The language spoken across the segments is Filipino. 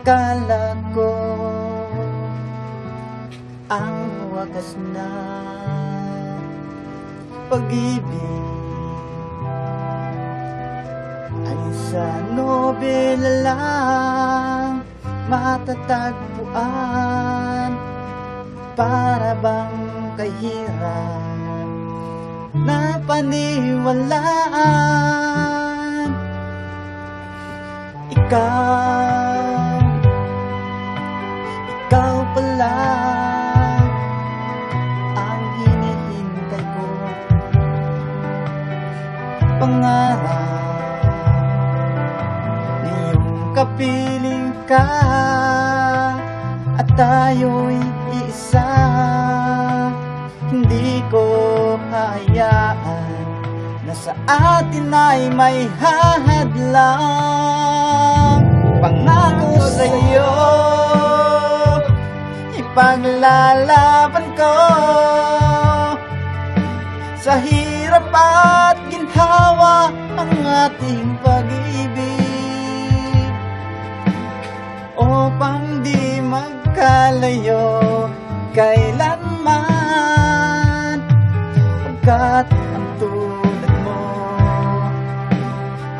Akala ko ang wakas na pag-ibig ay sa nobela lang matatagpuan. Para bang kahirap na paniwalaan. Ikaw pala ang hinihintay ko. Pangarap na iyong kapiling ka at tayo'y iisa. Hindi ko hayaan na sa atin ay may hahadlang. Pangako sa'yo, ipaglalaban ko sa hirap at ginhawa ang ating pag-ibig, upang di magkalayo kailanman. Pagkat ang tulad mo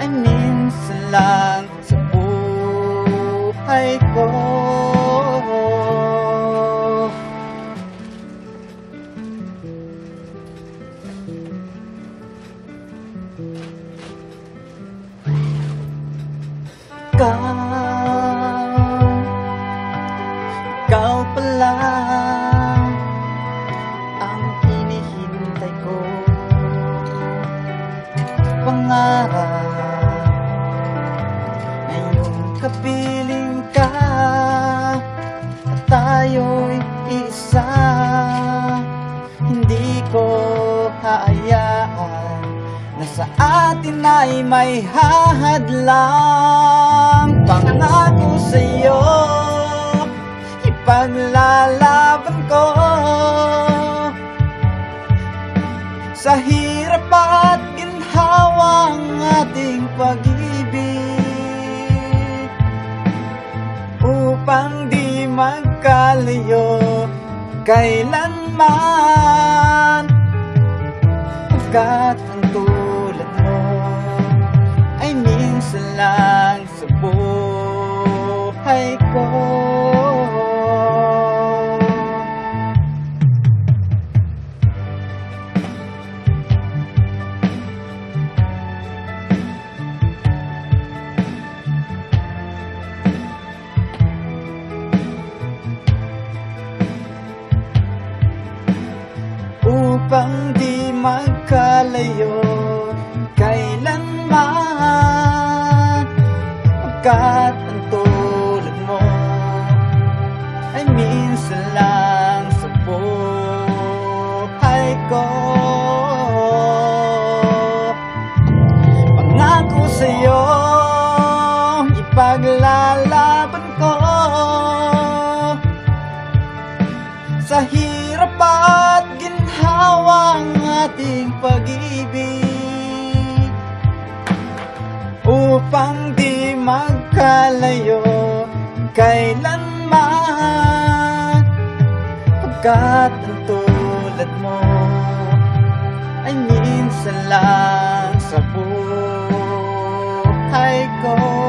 ay minsan lang sa buhay ko. Ikaw pala ang hinihintay ko. Pangarap na iyong kapiling ka at tayo'y isa. Hindi ko hayaan na sa atin ay may hahadlang. Pangako sa'yo, ipaglalaban ko sa hirap at ginhawa ang ating pag-ibig, upang di magkalayo kailanman. Pagkat ang tulad mo ay minsan lang sa buhay ko. Upang di magkalayo kailanman. Pagkat ang tulad mo ay minsan lang sa buhay ko. Pangako sa'yo, ipaglalaban ko sa hirap at ginhawa ang ating pag-ibig, upang di magkalayo kailanman. Pagkat ang tulad mo ay minsan lang sa buhay ko.